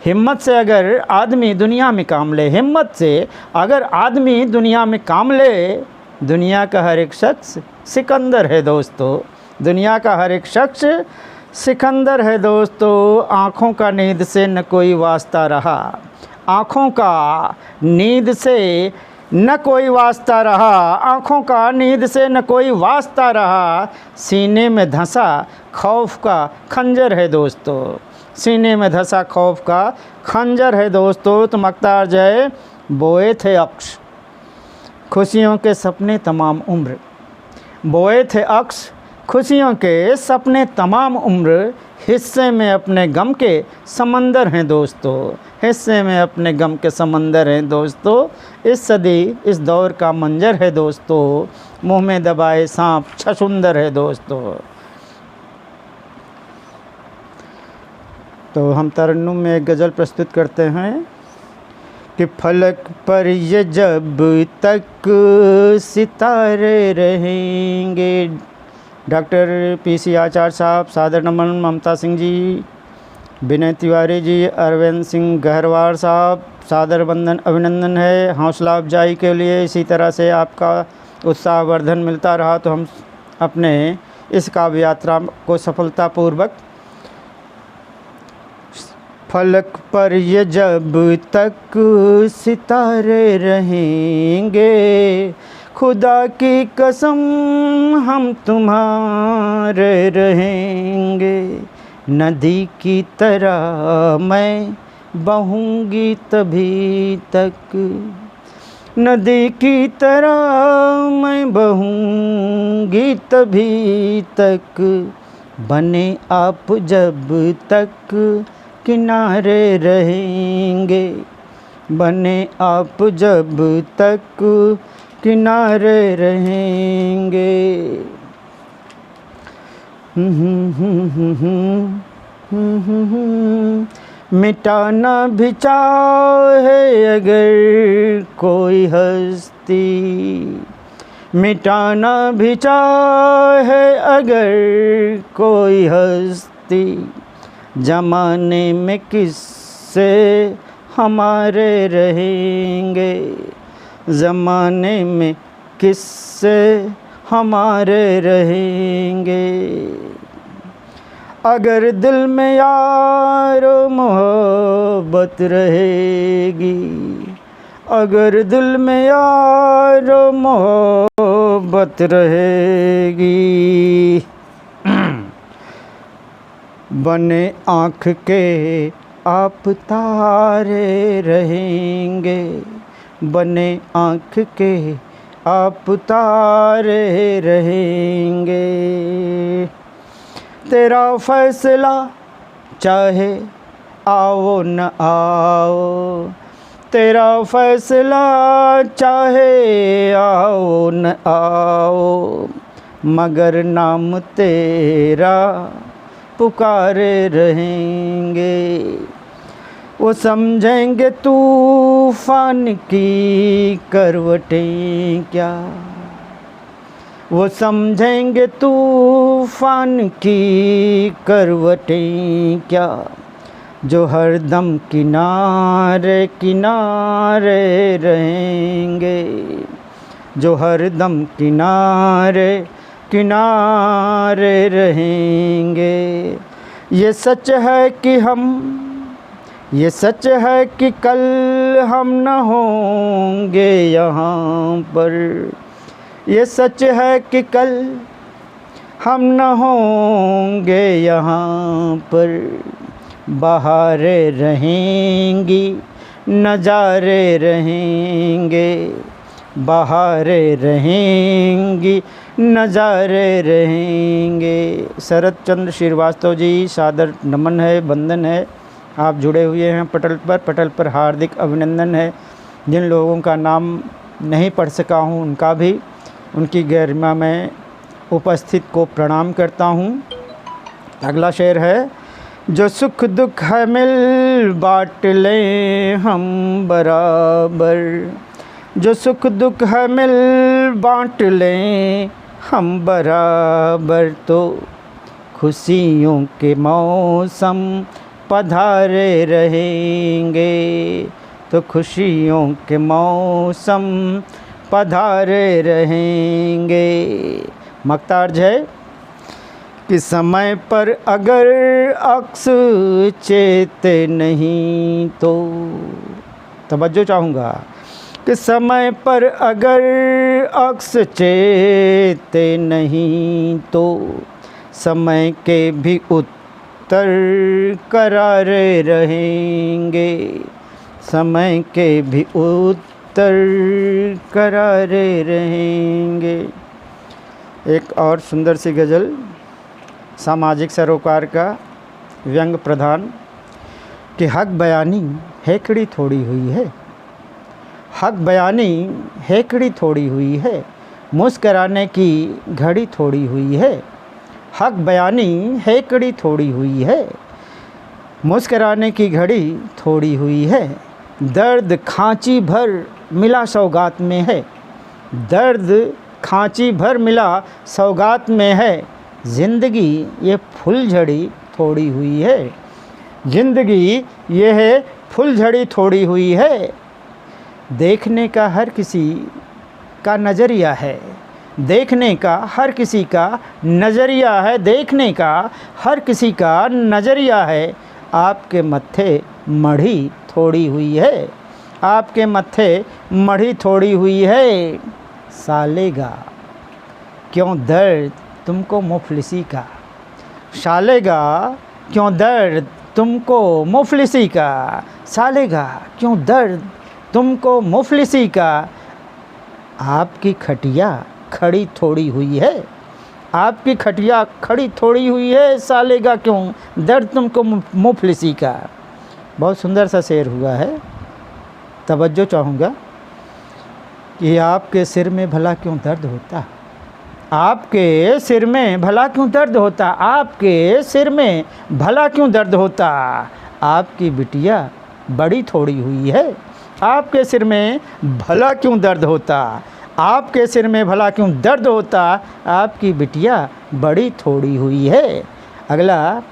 Speaker 1: हिम्मत से अगर आदमी दुनिया में काम ले, हिम्मत से अगर आदमी दुनिया में काम ले, दुनिया का हर एक शख्स सिकंदर है दोस्तों, दुनिया का हर एक शख्स सिकंदर है दोस्तों, आँखों का नींद से न कोई वास्ता रहा, आँखों का नींद से न कोई वास्ता रहा, आँखों का नींद से न कोई वास्ता रहा, सीने में धंसा खौफ का खंजर है दोस्तों, सीने में धंसा खौफ का खंजर है दोस्तों। तो मक्तार जय बोए थे अक्स खुशियों के सपने तमाम उम्र, बोए थे अक्स खुशियों के सपने तमाम उम्र, हिस्से में अपने गम के समंदर हैं दोस्तों, हिस्से में अपने गम के समंदर हैं दोस्तों, इस सदी इस दौर का मंजर है दोस्तों, मुंह में दबाए सांप छछुंदर है दोस्तों। तो हम तरन्नुम में एक गज़ल प्रस्तुत करते हैं कि फलक पर ये जब तक सितारे रहेंगे। डॉक्टर पीसी आचार्य साहब, सादर नमन। ममता सिंह जी, विनय तिवारी जी, अरविंद सिंह गहरवार साहब, सादर वंदन अभिनंदन है हौसला अफजाई के लिए। इसी तरह से आपका उत्साहवर्धन मिलता रहा तो हम अपने इस काव्य यात्रा को सफलतापूर्वक फलक पर ये जब तक सितारे रहेंगे, खुदा की कसम हम तुम्हारे रहेंगे, नदी की तरह मैं बहूँगी तभी तक, नदी की तरह मैं बहूँगी तभी तक, बने आप जब तक किनारे रहेंगे, बने आप जब तक किनारे रहेंगे। मिटाना भी चाहे अगर कोई हस्ती, मिटाना भी चाहे अगर कोई हस्ती, ज़माने में किससे हमारे रहेंगे, ज़माने में किससे हमारे रहेंगे। अगर दिल में यार मोहब्बत रहेगी, अगर दिल में यार मोहब्बत रहेगी, बने आँख के आप तारे रहेंगे, बने आँख के आप तारे रहेंगे। तेरा फैसला चाहे आओ न आओ, तेरा फैसला चाहे आओ न आओ, मगर नाम तेरा पुकारे रहेंगे। वो समझेंगे तूफान की करवटें क्या, वो समझेंगे तूफान की करवटें क्या, जो हरदम किनारे किनारे रहेंगे, जो हरदम किनारे किनारे रहेंगे। ये सच है कि ये सच है कि कल हम न होंगे यहाँ पर, ये सच है कि कल हम न होंगे यहाँ पर, बहारें रहेंगी नज़ारे रहेंगे, बहारें रहेंगी नज़ारे रहेंगे। शरद चंद्र श्रीवास्तव जी, सादर नमन है, वंदन है। आप जुड़े हुए हैं पटल पर हार्दिक अभिनंदन है। जिन लोगों का नाम नहीं पढ़ सका हूँ उनका भी, उनकी गरिमा में उपस्थित को प्रणाम करता हूँ। अगला शेर है, जो सुख दुख है मिल बाँट लें हम बराबर, जो सुख दुख है मिल बाँट लें हम बराबर, तो खुशियों के मौसम पधारे रहेंगे, तो खुशियों के मौसम पधारे रहेंगे। मक्तार्ज है कि समय पर अगर अक्स चेते नहीं तो, तवज्जो चाहूँगा कि समय पर अगर अक्स चेते नहीं तो, समय के भी उत्तर करारे रहेंगे, समय के भी उत्तर करारे रहेंगे। एक और सुंदर सी गज़ल सामाजिक सरोकार का व्यंग प्रधान कि हक बयानी हेकड़ी थोड़ी हुई है, हक बयानी हेकड़ी थोड़ी हुई है, मुस्कराने की घड़ी थोड़ी हुई है, हक बयानी हेकड़ी थोड़ी हुई है, मुस्कराने की घड़ी थोड़ी हुई है। दर्द खांची भर मिला सौगात में है, दर्द खांची भर मिला सौगात में है, ज़िंदगी ये फुलझड़ी थोड़ी हुई है, ज़िंदगी ये है फुलझड़ी थोड़ी हुई है। देखने का हर किसी का नज़रिया है, देखने का हर किसी का नज़रिया है, देखने का हर किसी का नज़रिया है। आपके मत्थे मढ़ी थोड़ी हुई है, आपके मत्थे मढ़ी थोड़ी हुई है। सालेगा क्यों दर्द तुमको मुफलिसी का, सालेगा क्यों दर्द तुमको मुफलिसी का, सालेगा क्यों दर्द तुमको मुफलिसी का। आपकी खटिया खड़ी थोड़ी हुई है, आपकी खटिया खड़ी थोड़ी हुई है, सालेगा क्यों दर्द तुमको मुफलिसी का। बहुत सुंदर सा शेर हुआ है। तवज्जो चाहूँगा कि आपके सिर में भला क्यों दर्द होता, आपके सिर में भला क्यों दर्द होता, आपके सिर में भला क्यों दर्द होता, आपकी बिटिया बड़ी थोड़ी हुई है। आपके सिर में भला क्यों दर्द होता, आपके सिर में भला क्यों दर्द होता, आपकी बिटिया बड़ी थोड़ी हुई है। अगला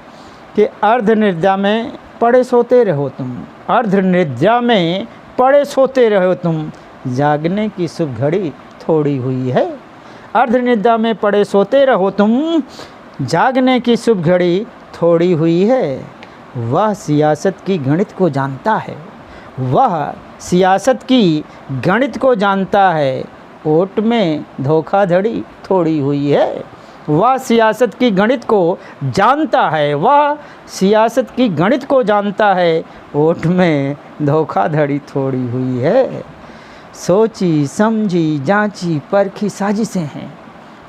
Speaker 1: कि अर्धनिद्रा में पड़े सोते रहो तुम, अर्धनिद्रा में पड़े सोते रहो तुम, जागने की शुभ घड़ी थोड़ी हुई है। अर्धनिद्रा में पड़े सोते रहो तुम, जागने की शुभ घड़ी थोड़ी हुई है। वह सियासत की गणित को जानता है, वह सियासत की गणित को जानता है, वोट में धोखाधड़ी थोड़ी हुई है। वह सियासत की गणित को जानता है, वह सियासत की गणित को जानता है, वोट में धोखाधड़ी थोड़ी हुई है। सोची समझी जांची परखी साजिशें हैं,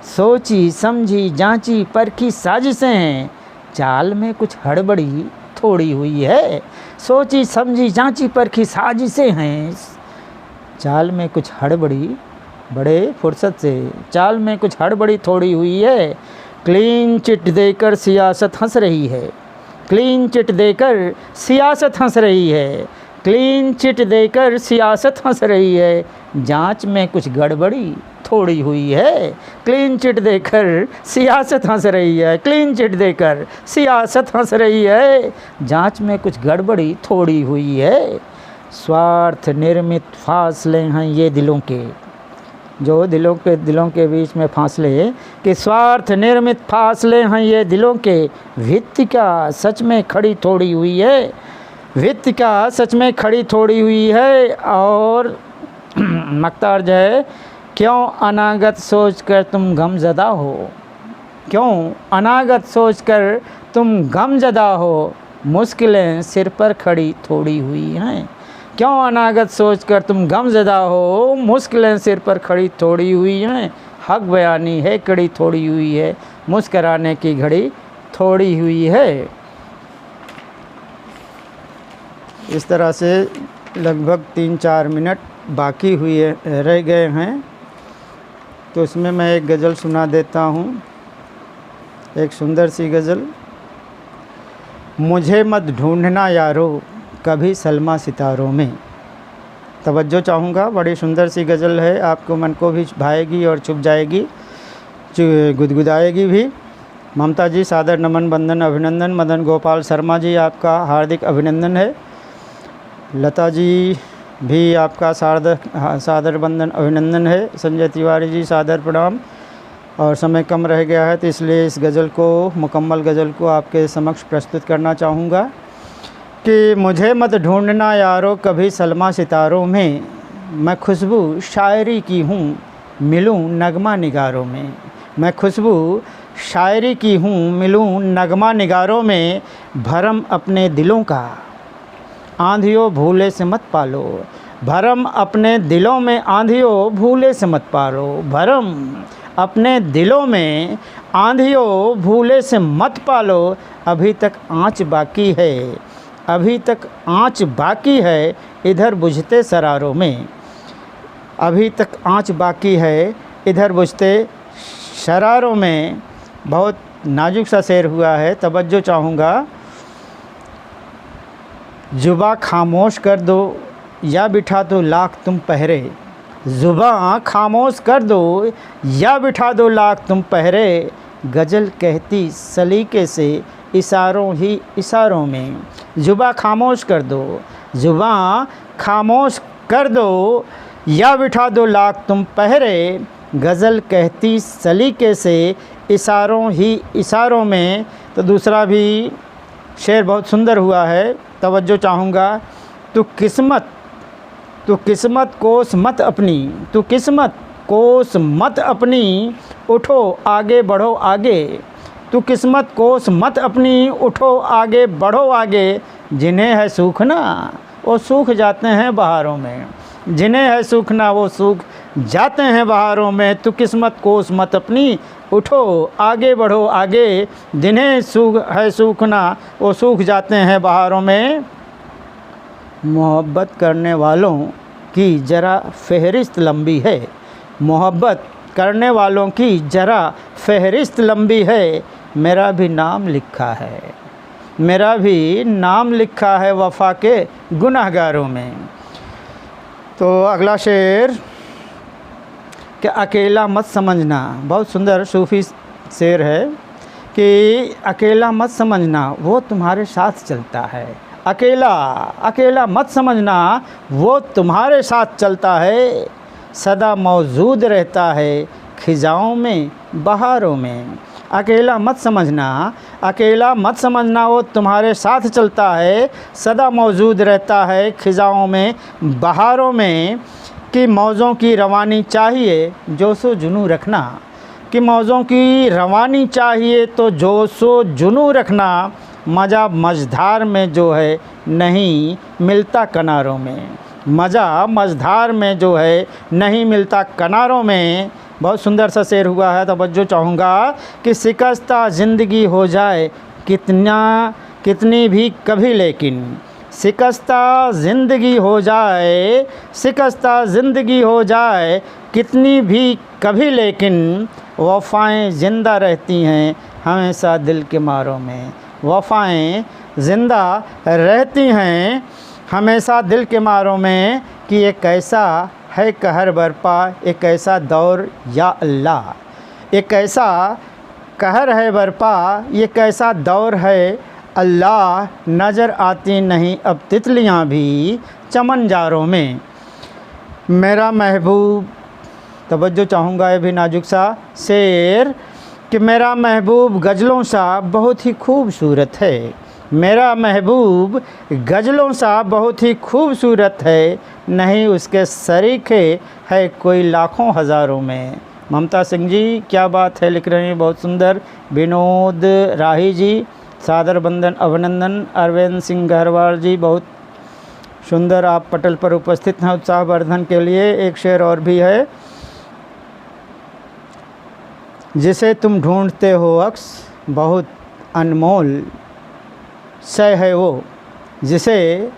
Speaker 1: सोची समझी जांची परखी साजिशें हैं, चाल में कुछ हड़बड़ी थोड़ी हुई है। सोची समझी जांची परखी साजिशें हैं, चाल में कुछ हड़बड़ी, बड़े फुर्सत से चाल में कुछ हड़बड़ी थोड़ी हुई है। क्लीन चिट देकर सियासत हंस रही है, क्लीन चिट देकर सियासत हंस रही है, क्लीन चिट देकर सियासत हंस रही है, जांच में कुछ गड़बड़ी थोड़ी हुई है। क्लीन चिट देकर सियासत हंस रही है, क्लीन चिट देकर सियासत हंस रही है, जांच में कुछ गड़बड़ी थोड़ी हुई है। स्वार्थ निर्मित फासले हैं ये दिलों के, जो दिलों के बीच में फासले, कि स्वार्थ निर्मित फासले हैं ये दिलों के, भित्ति का सच में खड़ी थोड़ी हुई है, भित्ति का सच में खड़ी थोड़ी हुई है। और मक्तार जो है, क्यों अनागत सोचकर तुम गमज़दा हो, क्यों अनागत सोचकर तुम गमज़दा हो, मुश्किलें सिर पर खड़ी थोड़ी हुई हैं। क्यों अनागत सोचकर तुम गमज़दा हो, मुश्किलें सिर पर खड़ी थोड़ी हुई हैं। हक बयानी है कड़ी थोड़ी हुई है, मुस्कराने की घड़ी थोड़ी हुई है। इस तरह से लगभग 3-4 मिनट बाकी रह गए हैं, तो इसमें मैं एक गज़ल सुना देता हूँ, एक सुंदर सी गज़ल। मुझे मत ढूंढना यारो कभी सलमा सितारों में। तवज्जो चाहूँगा, बड़ी सुंदर सी गज़ल है, आपको मन को भी भाएगी और छुप जाएगी, गुदगुदाएगी भी। ममता जी सादर नमन बंदन अभिनंदन, मदन गोपाल शर्मा जी आपका हार्दिक अभिनंदन है, लता जी भी आपका सादर बंदन अभिनंदन है, संजय तिवारी जी सादर प्रणाम। और समय कम रह गया है तो इसलिए इस गज़ल को, मुकम्मल गज़ल को आपके समक्ष प्रस्तुत करना चाहूँगा कि मुझे मत ढूंढना यारो कभी सलमा सितारों में, मैं खुशबू शायरी की हूँ मिलूँ नगमा निगारों में, मैं खुशबू शायरी की हूँ मिलूँ नगमा निगारों में। भरम अपने दिलों का आंधियों भूले से मत पालो, भरम अपने दिलों में आंधियों भूले से मत पालो, भरम अपने दिलों में आंधियों भूले से मत पालो। अभी तक आँच बाकी है, अभी तक आँच बाकी है इधर बुझते सरारों में, अभी तक आँच बाकी है इधर बुझते शरारों में। बहुत नाजुक सा शेर हुआ है, तवज्जो चाहूँगा। जुबा खामोश कर दो या बिठा दो लाख तुम पहरे, जुबा खामोश कर दो या बिठा दो लाख तुम पहरे, गज़ल कहती सलीके से इशारों ही इशारों में। जुबा खामोश कर दो, जुबा खामोश कर दो या बिठा दो लाख तुम पहरे, गज़ल कहती सलीके से इशारों ही इशारों में। तो दूसरा भी शेर बहुत सुंदर हुआ है, तवज्जो चाहूँगा। तू किस्मत कोस मत अपनी, तू किस्मत कोस मत अपनी, उठो आगे बढ़ो आगे, तू किस्मत कोस मत अपनी, उठो आगे बढ़ो आगे। जिन्हें है सूखना वो सूख जाते हैं बहारों में, जिन्हें है सूखना वो सूख जाते हैं बहारों में। तू किस्मत कोस मत अपनी, उठो आगे बढ़ो आगे, जिन्हें है सूखना वो सूख जाते हैं बहारों में। मोहब्बत करने वालों की ज़रा फहरिस्त लंबी है, मोहब्बत करने वालों की जरा फहरिस्त लंबी है, मेरा भी नाम लिखा है, मेरा भी नाम लिखा है वफ़ा के गुनहगारों में। तो अगला शेर कि अकेला मत समझना, बहुत सुंदर सूफ़ी शेर है कि अकेला मत समझना वो तुम्हारे साथ चलता है, अकेला अकेला मत समझना वो तुम्हारे साथ चलता है, सदा मौजूद रहता है खिजाओं में बहारों में। अकेला मत समझना, अकेला मत समझना वो तुम्हारे साथ चलता है, सदा मौजूद रहता है खिजाओं में बहारों में। कि मौज़ों की रवानी चाहिए जोशो जुनू रखना, कि मौज़ों की रवानी चाहिए तो जोशो जुनू रखना, मज़ा मझधार में जो है नहीं मिलता किनारों में, मज़ा मझधार में जो है नहीं मिलता किनारों में। बहुत सुंदर सा शेर हुआ है, तवज्जो चाहूँगा कि शिकस्ता ज़िंदगी हो जाए कितनी भी कभी लेकिन, शिकस्ता ज़िंदगी हो जाए, शिकस्ता ज़िंदगी हो जाए कितनी भी कभी लेकिन, वफ़ाएँ ज़िंदा रहती हैं हमेशा दिल के मारों में, वफ़ाएँ ज़िंदा रहती हैं हमेशा दिल के मारों में। कि एक ऐसा है कहर बरपा एक ऐसा दौर या अल्लाह, एक ऐसा कहर है बरपा ये कैसा दौर है अल्लाह, नज़र आती नहीं अब तितलियां भी चमन जारों में। मेरा महबूब, तवज्जो चाहूँगा ये भी नाजुक सा शेर कि मेरा महबूब गज़लों सा बहुत ही खूबसूरत है, मेरा महबूब गज़लों सा बहुत ही खूबसूरत है, नहीं उसके सरीखे है कोई लाखों हज़ारों में। ममता सिंह जी क्या बात है, लिख रहे हैं, बहुत सुंदर। विनोद राही जी सादर बंदन अभिनंदन। अरविंद सिंह गहरवाल जी बहुत सुंदर, आप पटल पर उपस्थित हैं उत्साहवर्धन के लिए। एक शेर और भी है, जिसे तुम ढूंढते हो अक्स बहुत अनमोल शय है वो, जिसे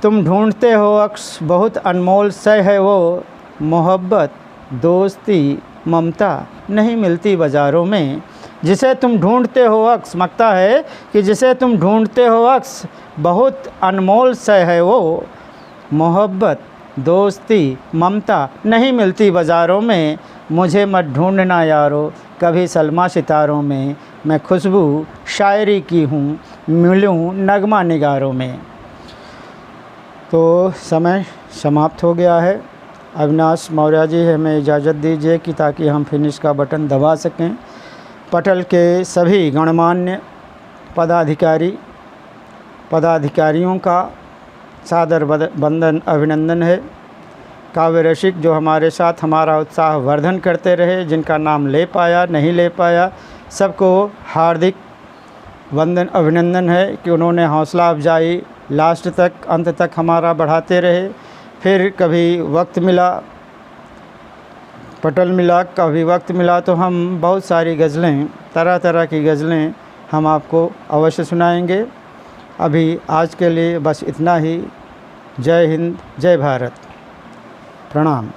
Speaker 1: तुम ढूंढते हो अक्स बहुत अनमोल शय है वो, मोहब्बत दोस्ती ममता नहीं मिलती बाज़ारों में। जिसे तुम ढूंढते हो अक्स, मकता है कि जिसे तुम ढूंढते हो अक्स बहुत अनमोल शय है वो, मोहब्बत दोस्ती ममता नहीं मिलती बाज़ारों में। मुझे मत ढूंढना यारो कभी सलमा सितारों में, मैं खुशबू शायरी की हूँ मिलूँ नगमा निगारों में। तो समय समाप्त हो गया है। अविनाश मौर्य जी हमें इजाज़त दीजिए कि ताकि हम फिनिश का बटन दबा सकें। पटल के सभी गणमान्य पदाधिकारियों का सादर वंदन अभिनंदन है। काव्य रसिक जो हमारे साथ हमारा उत्साह वर्धन करते रहे, जिनका नाम ले पाया नहीं ले पाया, सबको हार्दिक वंदन अभिनंदन है कि उन्होंने हौसला अफजाई लास्ट तक अंत तक हमारा बढ़ाते रहे। फिर कभी वक्त मिला, पटल मिला, कभी वक्त मिला तो हम बहुत सारी गज़लें, तरह तरह की गज़लें हम आपको अवश्य सुनाएंगे। अभी आज के लिए बस इतना ही। जय हिंद, जय भारत, प्रणाम।